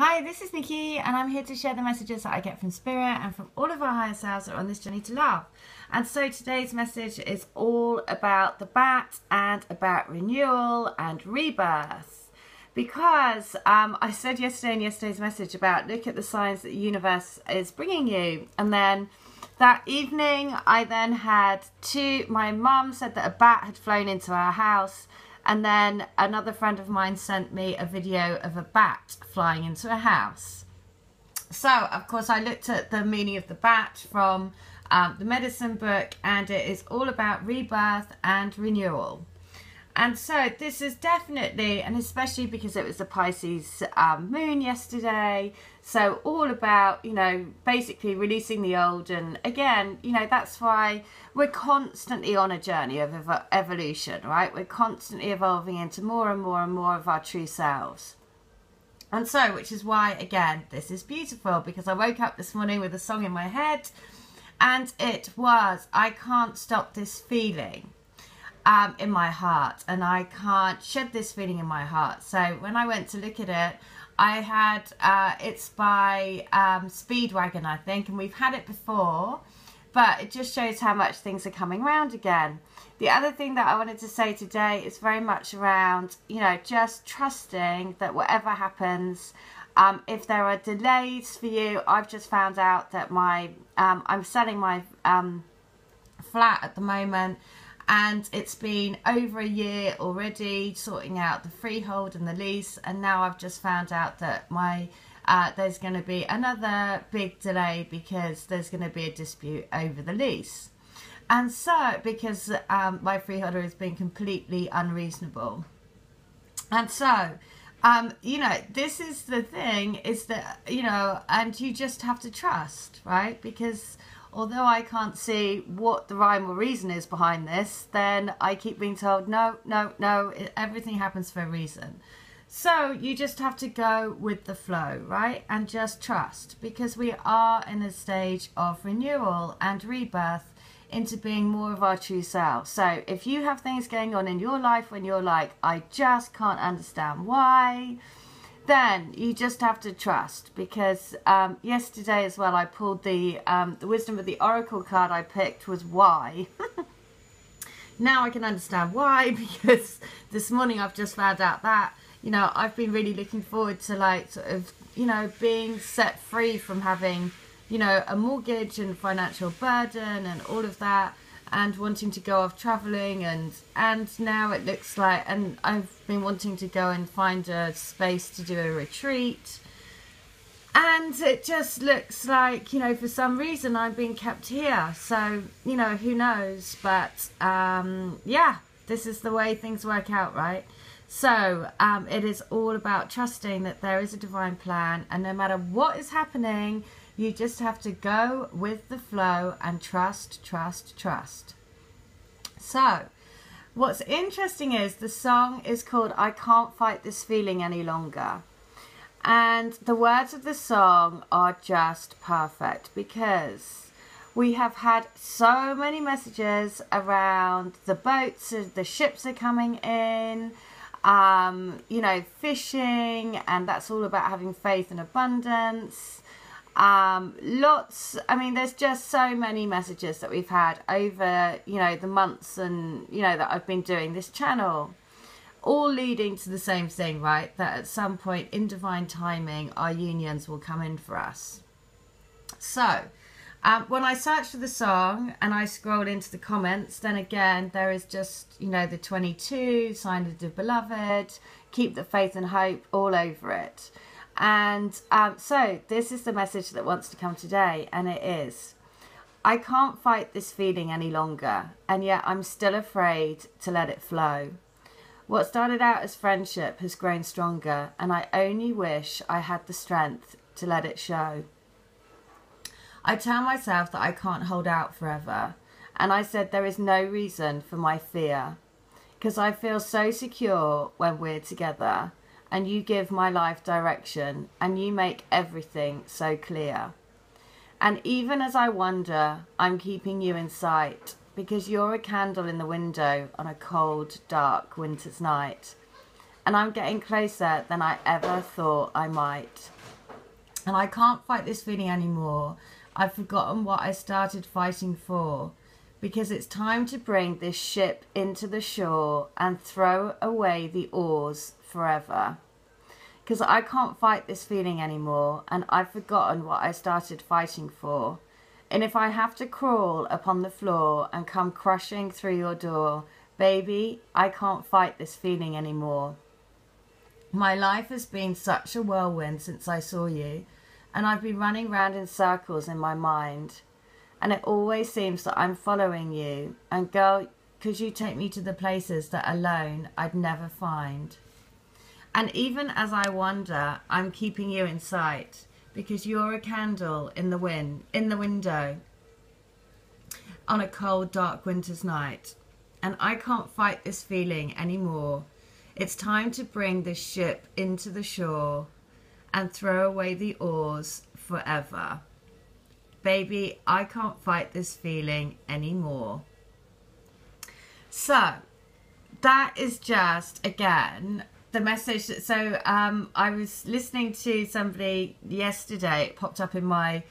Hi, this is Nikki, and I'm here to share the messages that I get from Spirit and from all of our higher selves that are on this journey to love. And so today's message is all about the bat and about renewal and rebirth. Because I said yesterday in yesterday's message about look at the signs that the universe is bringing you. And then that evening I then had my mum said that a bat had flown into our house. And then another friend of mine sent me a video of a bat flying into a house. So, of course, I looked at the meaning of the bat from the medicine book, and it is all about rebirth and renewal. And so this is definitely, and especially because it was the Pisces moon yesterday, so all about, you know, basically releasing the old. And again, you know, that's why we're constantly on a journey of evolution, right? We're constantly evolving into more and more and more of our true selves. And so, which is why, again, this is beautiful, because I woke up this morning with a song in my head, and it was, I can't stop this feeling in my heart, and I can't shed this feeling in my heart. So when I went to look at it, I had it's by Speedwagon, I think, and we've had it before, but it just shows how much things are coming around again. The other thing that I wanted to say today is very much around, you know, just trusting that whatever happens, if there are delays for you, I've just found out that I'm selling my flat at the moment, and it's been over a year already sorting out the freehold and the lease, and now I've just found out that there's going to be another big delay because there's going to be a dispute over the lease. And so, because my freeholder has been completely unreasonable. And so, you know, this is the thing, is that, you know, and you just have to trust, right? Because although I can't see what the rhyme or reason is behind this, then I keep being told, no, everything happens for a reason. So you just have to go with the flow, right? And just trust, because we are in a stage of renewal and rebirth into being more of our true self. So if you have things going on in your life when you're like, I just can't understand why, then you just have to trust. Because yesterday as well, I pulled the wisdom of the oracle card I picked was why. Now I can understand why, because this morning I've just found out that, you know, I've been really looking forward to, like, sort of, you know, being set free from having, you know, a mortgage and financial burden and all of that, and wanting to go off traveling, and now it looks like, and I've been wanting to go and find a space to do a retreat, and it just looks like, you know, for some reason I'm being kept here. So, you know, who knows, but yeah, this is the way things work out, right? So it is all about trusting that there is a divine plan, and no matter what is happening, you just have to go with the flow and trust, trust, trust. So what's interesting is the song is called I Can't Fight This Feeling Any Longer. And the words of the song are just perfect, because we have had so many messages around the boats, the ships are coming in, you know, fishing, and that's all about having faith and abundance. Lots, I mean, there's just so many messages that we've had over, you know, the months and, you know, that I've been doing this channel, all leading to the same thing, right? That at some point in divine timing, our unions will come in for us. So when I search for the song and I scroll into the comments, then again, there is just, you know, the 22, sign of the beloved, keep the faith and hope all over it. And so this is the message that wants to come today, and it is, I can't fight this feeling any longer, and yet I'm still afraid to let it flow. What started out as friendship has grown stronger, and I only wish I had the strength to let it show. I tell myself that I can't hold out forever, and I said there is no reason for my fear, because I feel so secure when we're together, and you give my life direction, and you make everything so clear. And even as I wander, I'm keeping you in sight, because you're a candle in the window on a cold, dark winter's night. And I'm getting closer than I ever thought I might. And I can't fight this feeling anymore. I've forgotten what I started fighting for. Because it's time to bring this ship into the shore and throw away the oars forever. Because I can't fight this feeling anymore, and I've forgotten what I started fighting for. And if I have to crawl upon the floor and come crushing through your door, baby, I can't fight this feeling anymore. My life has been such a whirlwind since I saw you, and I've been running round in circles in my mind. And it always seems that I'm following you. And girl, could you take me to the places that alone I'd never find? And even as I wander, I'm keeping you in sight, because you're a candle in the window on a cold, dark winter's night. And I can't fight this feeling anymore. It's time to bring this ship into the shore and throw away the oars forever. Baby, I can't fight this feeling anymore. So, that is just, again, the message. So, I was listening to somebody yesterday, it popped up in my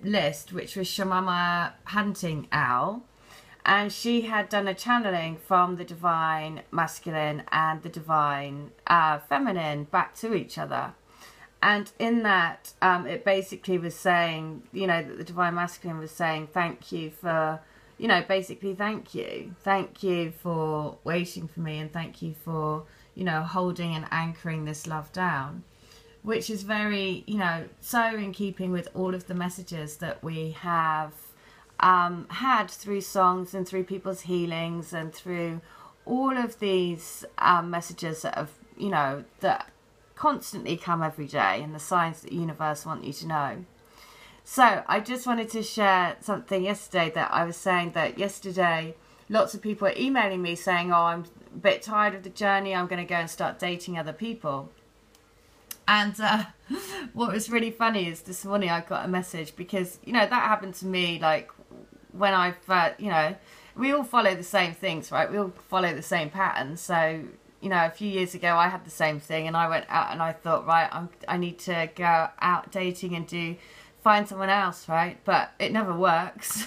list, which was Shamama Hunting Owl. And she had done a channeling from the divine masculine and the divine feminine back to each other. And in that, it basically was saying, you know, that the divine masculine was saying, thank you for, you know, basically thank you. Thank you for waiting for me, and thank you for, you know, holding and anchoring this love down. Which is very, you know, so in keeping with all of the messages that we have had through songs and through people's healings and through all of these messages that have, you know, that constantly come every day, and the signs that the universe want you to know. So I just wanted to share something yesterday that I was saying that yesterday lots of people were emailing me saying, oh, I'm a bit tired of the journey, I'm going to go and start dating other people. And what was really funny is this morning I got a message, because, you know, that happened to me like when I've, you know, we all follow the same things, right? We all follow the same patterns. So, you know, a few years ago I had the same thing, and I went out and I thought, right, I need to go out dating and find someone else, right? But it never works.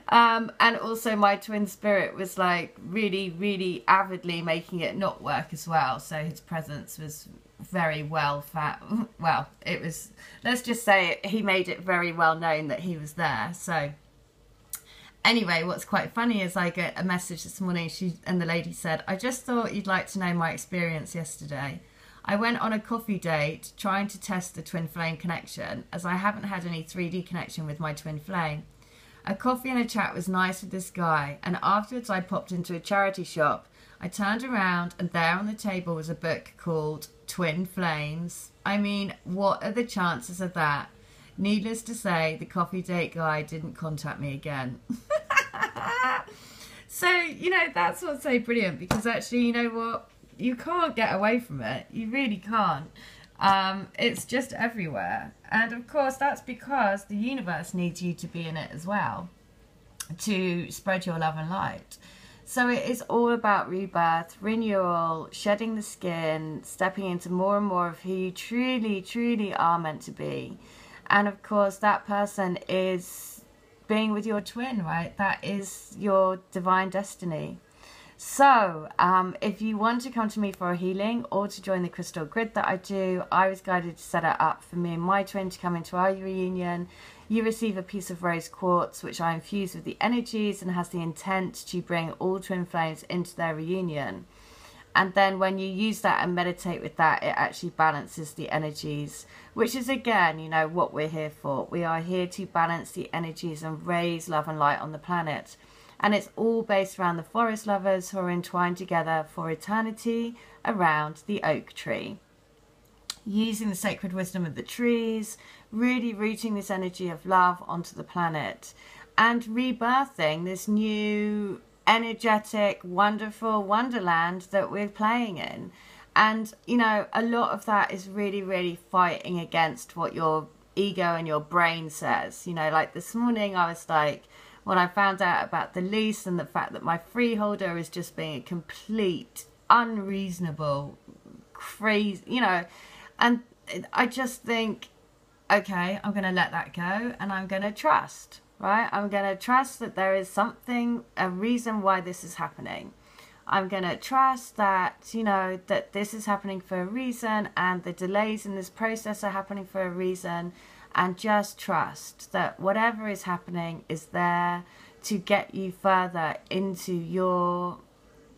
And also my twin spirit was like really, really avidly making it not work as well. So his presence was very well, it was, let's just say he made it very well known that he was there. So anyway, what's quite funny is I get a message this morning, and the lady said, I just thought you'd like to know my experience yesterday. I went on a coffee date trying to test the twin flame connection, as I haven't had any 3D connection with my twin flame. A coffee and a chat was nice with this guy, and afterwards I popped into a charity shop. I turned around, and there on the table was a book called Twin Flames. I mean, what are the chances of that? Needless to say, the coffee date guy didn't contact me again. So, you know, that's what's so brilliant, because actually, you know what? You can't get away from it. You really can't. It's just everywhere. And of course, that's because the universe needs you to be in it as well, to spread your love and light. So it is all about rebirth, renewal, shedding the skin, stepping into more and more of who you truly, truly are meant to be. And of course, that person is being with your twin, right? That is your divine destiny. So if you want to come to me for a healing or to join the crystal grid that I do, I was guided to set it up for me and my twin to come into our reunion. You receive a piece of rose quartz, which I infuse with the energies and has the intent to bring all twin flames into their reunion. And then when you use that and meditate with that, it actually balances the energies, which is, again, you know, what we're here for. We are here to balance the energies and raise love and light on the planet. And it's all based around the forest lovers who are entwined together for eternity around the oak tree. Using the sacred wisdom of the trees, really rooting this energy of love onto the planet and rebirthing this new energetic, wonderful wonderland that we're playing in. And, you know, a lot of that is really, really fighting against what your ego and your brain says. You know, like this morning I was like, when I found out about the lease and the fact that my freeholder is just being a complete, unreasonable, crazy, you know, and I just think, okay, I'm going to let that go and I'm going to trust, right? I'm going to trust that there is something, a reason why this is happening. I'm going to trust that, you know, that this is happening for a reason and the delays in this process are happening for a reason, and just trust that whatever is happening is there to get you further into your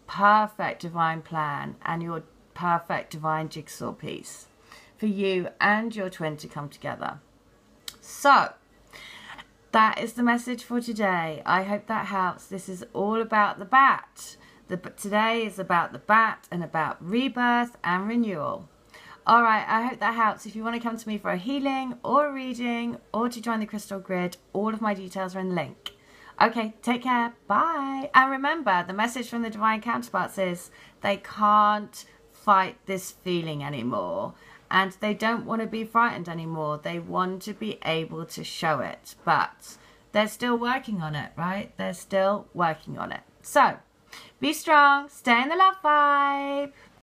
perfect divine plan and your perfect divine jigsaw piece for you and your twin to come together. So that is the message for today. I hope that helps. This is all about the bat. Today is about the bat and about rebirth and renewal. All right, I hope that helps. If you want to come to me for a healing or a reading or to join the crystal grid, all of my details are in the link. Okay, take care. Bye. And remember, the message from the divine counterparts is they can't fight this feeling anymore. And they don't want to be frightened anymore. They want to be able to show it. But they're still working on it, right? They're still working on it. So, be strong. Stay in the love vibe.